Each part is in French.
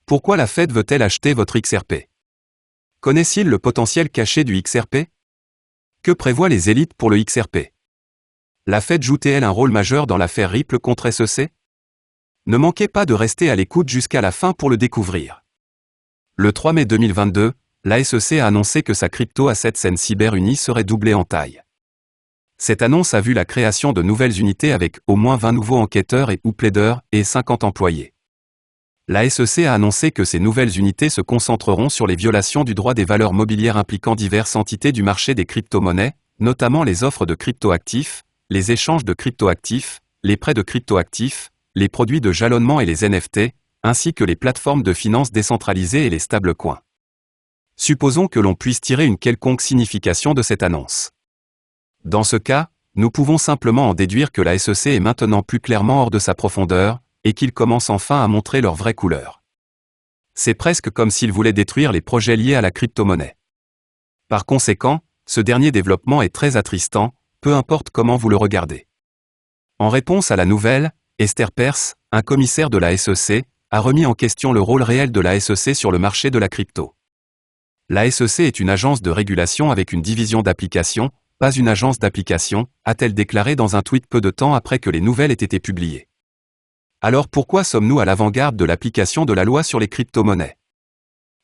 Pourquoi la Fed veut-elle acheter votre XRP? Connaissent-ils le potentiel caché du XRP? Que prévoient les élites pour le XRP? La Fed joue-t-elle un rôle majeur dans l'affaire Ripple contre SEC? Ne manquez pas de rester à l'écoute jusqu'à la fin pour le découvrir. Le 3 mai 2022, la SEC a annoncé que sa crypto-asset Sen Cyber Uni serait doublée en taille. Cette annonce a vu la création de nouvelles unités avec au moins 20 nouveaux enquêteurs et ou plaideurs et 50 employés. La SEC a annoncé que ces nouvelles unités se concentreront sur les violations du droit des valeurs mobilières impliquant diverses entités du marché des crypto-monnaies, notamment les offres de crypto-actifs, les échanges de crypto-actifs, les prêts de crypto-actifs, les produits de jalonnement et les NFT, ainsi que les plateformes de finance décentralisées et les stablecoins. Supposons que l'on puisse tirer une quelconque signification de cette annonce. Dans ce cas, nous pouvons simplement en déduire que la SEC est maintenant plus clairement hors de sa profondeur, et qu'ils commencent enfin à montrer leur vraie couleur. C'est presque comme s'ils voulaient détruire les projets liés à la crypto-monnaie. Par conséquent, ce dernier développement est très attristant, peu importe comment vous le regardez. En réponse à la nouvelle, Esther Perse, un commissaire de la SEC, a remis en question le rôle réel de la SEC sur le marché de la crypto. La SEC est une agence de régulation avec une division d'application, pas une agence d'application, a-t-elle déclaré dans un tweet peu de temps après que les nouvelles aient été publiées. Alors pourquoi sommes-nous à l'avant-garde de l'application de la loi sur les crypto-monnaies?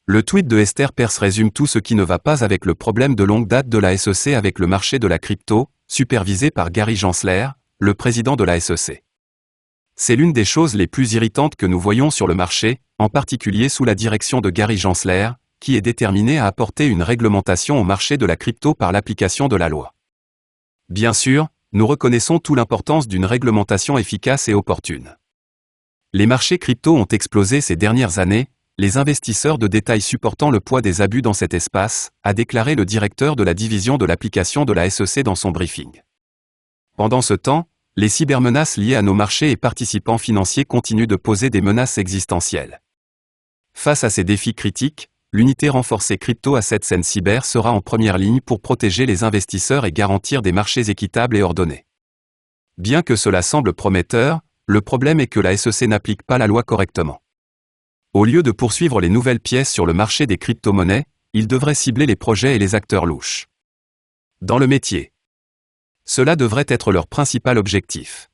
Le tweet de Esther Perse résume tout ce qui ne va pas avec le problème de longue date de la SEC avec le marché de la crypto, supervisé par Gary Gensler, le président de la SEC. C'est l'une des choses les plus irritantes que nous voyons sur le marché, en particulier sous la direction de Gary Gensler, qui est déterminé à apporter une réglementation au marché de la crypto par l'application de la loi. Bien sûr, nous reconnaissons toute l'importance d'une réglementation efficace et opportune. Les marchés crypto ont explosé ces dernières années, les investisseurs de détail supportant le poids des abus dans cet espace, a déclaré le directeur de la division de l'application de la SEC dans son briefing. Pendant ce temps, les cybermenaces liées à nos marchés et participants financiers continuent de poser des menaces existentielles. Face à ces défis critiques, l'unité renforcée crypto-asset Sen Cyber sera en première ligne pour protéger les investisseurs et garantir des marchés équitables et ordonnés. Bien que cela semble prometteur, le problème est que la SEC n'applique pas la loi correctement. Au lieu de poursuivre les nouvelles pièces sur le marché des crypto-monnaies, il devrait cibler les projets et les acteurs louches. Dans le métier. Cela devrait être leur principal objectif.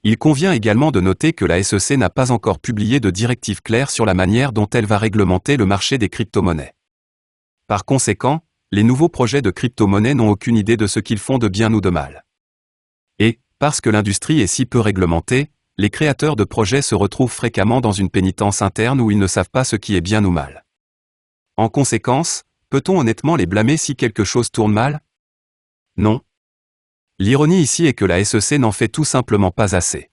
Il convient également de noter que la SEC n'a pas encore publié de directive claire sur la manière dont elle va réglementer le marché des crypto-monnaies. Par conséquent, les nouveaux projets de crypto-monnaies n'ont aucune idée de ce qu'ils font de bien ou de mal. Et, parce que l'industrie est si peu réglementée, les créateurs de projets se retrouvent fréquemment dans une pénitence interne où ils ne savent pas ce qui est bien ou mal. En conséquence, peut-on honnêtement les blâmer si quelque chose tourne mal? Non. L'ironie ici est que la SEC n'en fait tout simplement pas assez.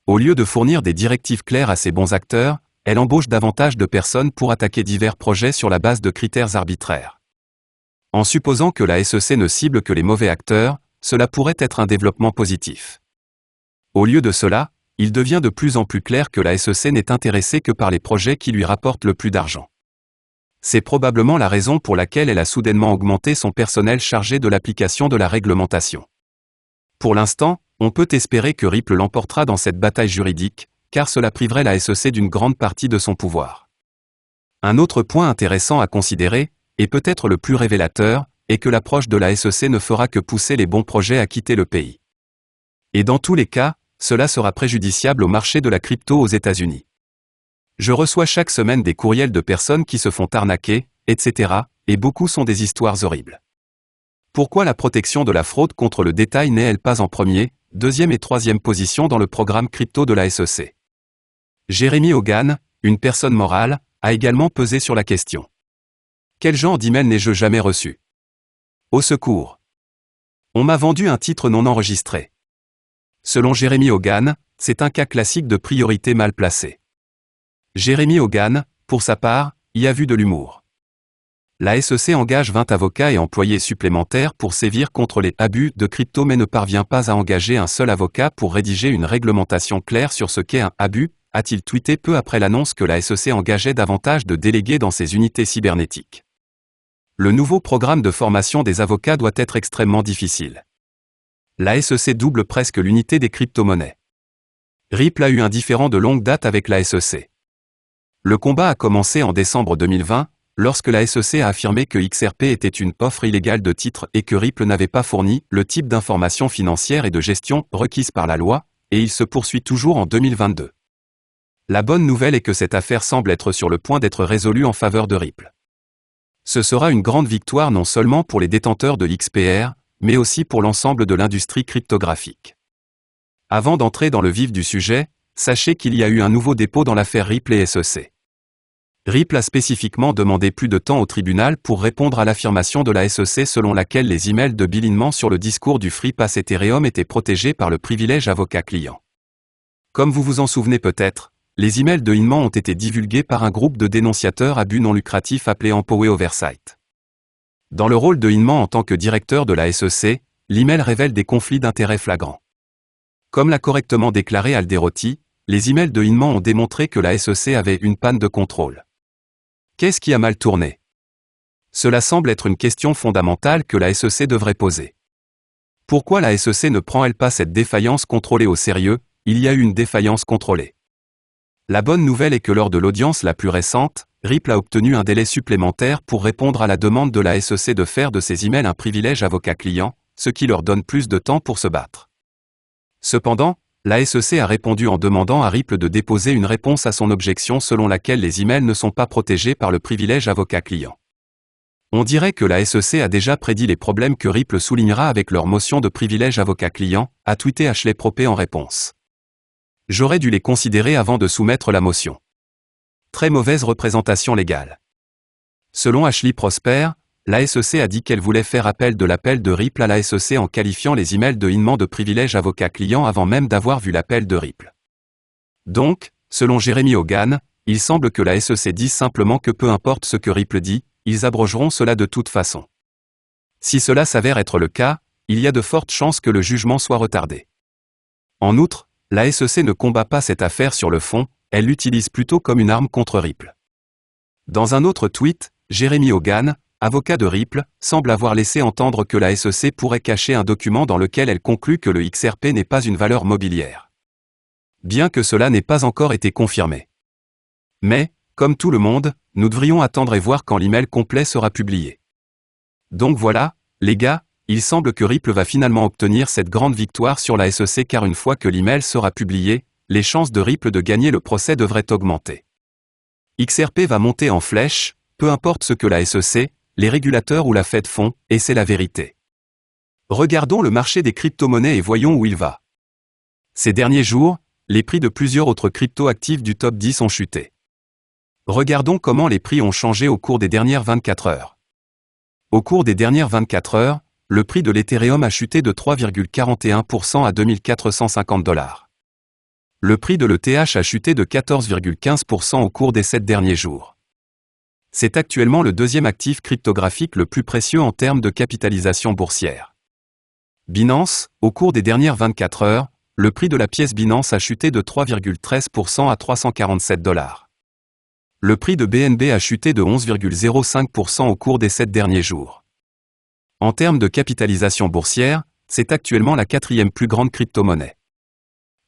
Au lieu de fournir des directives claires à ses bons acteurs, elle embauche davantage de personnes pour attaquer divers projets sur la base de critères arbitraires. En supposant que la SEC ne cible que les mauvais acteurs, cela pourrait être un développement positif. Au lieu de cela, il devient de plus en plus clair que la SEC n'est intéressée que par les projets qui lui rapportent le plus d'argent. C'est probablement la raison pour laquelle elle a soudainement augmenté son personnel chargé de l'application de la réglementation. Pour l'instant, on peut espérer que Ripple l'emportera dans cette bataille juridique, car cela priverait la SEC d'une grande partie de son pouvoir. Un autre point intéressant à considérer, et peut-être le plus révélateur, est que l'approche de la SEC ne fera que pousser les bons projets à quitter le pays. Et dans tous les cas, cela sera préjudiciable au marché de la crypto aux États-Unis. Je reçois chaque semaine des courriels de personnes qui se font arnaquer, etc., et beaucoup sont des histoires horribles. Pourquoi la protection de la fraude contre le détail n'est-elle pas en première, deuxième et troisième position dans le programme crypto de la SEC? Jeremy Hogan, une personne morale, a également pesé sur la question. Quel genre d'email n'ai-je jamais reçu? Au secours! On m'a vendu un titre non enregistré. Selon Jeremy Hogan, c'est un cas classique de priorité mal placée. Jeremy Hogan, pour sa part, y a vu de l'humour. La SEC engage 20 avocats et employés supplémentaires pour sévir contre les abus de crypto mais ne parvient pas à engager un seul avocat pour rédiger une réglementation claire sur ce qu'est un abus, a-t-il tweeté peu après l'annonce que la SEC engageait davantage de délégués dans ses unités cybernétiques. Le nouveau programme de formation des avocats doit être extrêmement difficile. La SEC double presque l'unité des crypto-monnaies. Ripple a eu un différend de longue date avec la SEC. Le combat a commencé en décembre 2020, lorsque la SEC a affirmé que XRP était une offre illégale de titres et que Ripple n'avait pas fourni le type d'informations financières et de gestion requises par la loi, et il se poursuit toujours en 2022. La bonne nouvelle est que cette affaire semble être sur le point d'être résolue en faveur de Ripple. Ce sera une grande victoire non seulement pour les détenteurs de XPR, mais aussi pour l'ensemble de l'industrie cryptographique. Avant d'entrer dans le vif du sujet, sachez qu'il y a eu un nouveau dépôt dans l'affaire Ripple et SEC. Ripple a spécifiquement demandé plus de temps au tribunal pour répondre à l'affirmation de la SEC selon laquelle les emails de Bill Hinman sur le discours du Free Pass Ethereum étaient protégés par le privilège avocat-client. Comme vous vous en souvenez peut-être, les emails de Hinman ont été divulgués par un groupe de dénonciateurs à but non lucratif appelé Empower Oversight. Dans le rôle de Hinman en tant que directeur de la SEC, l'email révèle des conflits d'intérêts flagrants. Comme l'a correctement déclaré Alderoty, les emails de Hinman ont démontré que la SEC avait une panne de contrôle. Qu'est-ce qui a mal tourné? Cela semble être une question fondamentale que la SEC devrait poser. Pourquoi la SEC ne prend-elle pas cette défaillance contrôlée au sérieux? Il y a eu une défaillance contrôlée. La bonne nouvelle est que lors de l'audience la plus récente, Ripple a obtenu un délai supplémentaire pour répondre à la demande de la SEC de faire de ses emails un privilège avocat-client, ce qui leur donne plus de temps pour se battre. Cependant, la SEC a répondu en demandant à Ripple de déposer une réponse à son objection selon laquelle les emails ne sont pas protégés par le privilège avocat-client. On dirait que la SEC a déjà prédit les problèmes que Ripple soulignera avec leur motion de privilège avocat-client, a tweeté Ashley Propé en réponse. J'aurais dû les considérer avant de soumettre la motion. Très mauvaise représentation légale. Selon Ashley Prosper, la SEC a dit qu'elle voulait faire appel de l'appel de Ripple à la SEC en qualifiant les emails de Hinman de privilège avocat-client avant même d'avoir vu l'appel de Ripple. Donc, selon Jeremy Hogan, il semble que la SEC dise simplement que peu importe ce que Ripple dit, ils abrogeront cela de toute façon. Si cela s'avère être le cas, il y a de fortes chances que le jugement soit retardé. En outre, la SEC ne combat pas cette affaire sur le fond, elle l'utilise plutôt comme une arme contre Ripple. Dans un autre tweet, Jeremy Hogan, avocat de Ripple, semble avoir laissé entendre que la SEC pourrait cacher un document dans lequel elle conclut que le XRP n'est pas une valeur mobilière. Bien que cela n'ait pas encore été confirmé. Mais, comme tout le monde, nous devrions attendre et voir quand l'email complet sera publié. Donc voilà, les gars, il semble que Ripple va finalement obtenir cette grande victoire sur la SEC car une fois que l'email sera publié, les chances de Ripple de gagner le procès devraient augmenter. XRP va monter en flèche, peu importe ce que la SEC, les régulateurs ou la Fed font, et c'est la vérité. Regardons le marché des crypto-monnaies et voyons où il va. Ces derniers jours, les prix de plusieurs autres crypto-actifs du top 10 ont chuté. Regardons comment les prix ont changé au cours des dernières 24 heures. Au cours des dernières 24 heures, le prix de l'Ethereum a chuté de 3,41% à 2450 $. Le prix de l'ETH a chuté de 14,15% au cours des 7 derniers jours. C'est actuellement le deuxième actif cryptographique le plus précieux en termes de capitalisation boursière. Binance, au cours des dernières 24 heures, le prix de la pièce Binance a chuté de 3,13% à 347 $. Le prix de BNB a chuté de 11,05% au cours des 7 derniers jours. En termes de capitalisation boursière, c'est actuellement la quatrième plus grande crypto-monnaie.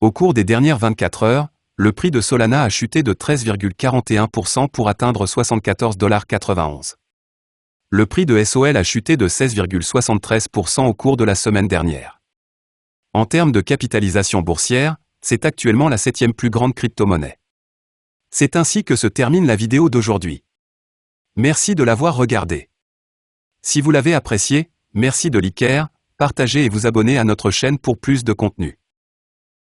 Au cours des dernières 24 heures, le prix de Solana a chuté de 13,41% pour atteindre 74,91 $. Le prix de SOL a chuté de 16,73% au cours de la semaine dernière. En termes de capitalisation boursière, c'est actuellement la septième plus grande crypto-monnaie. C'est ainsi que se termine la vidéo d'aujourd'hui. Merci de l'avoir regardée. Si vous l'avez apprécié, merci de liker, partager et vous abonner à notre chaîne pour plus de contenu.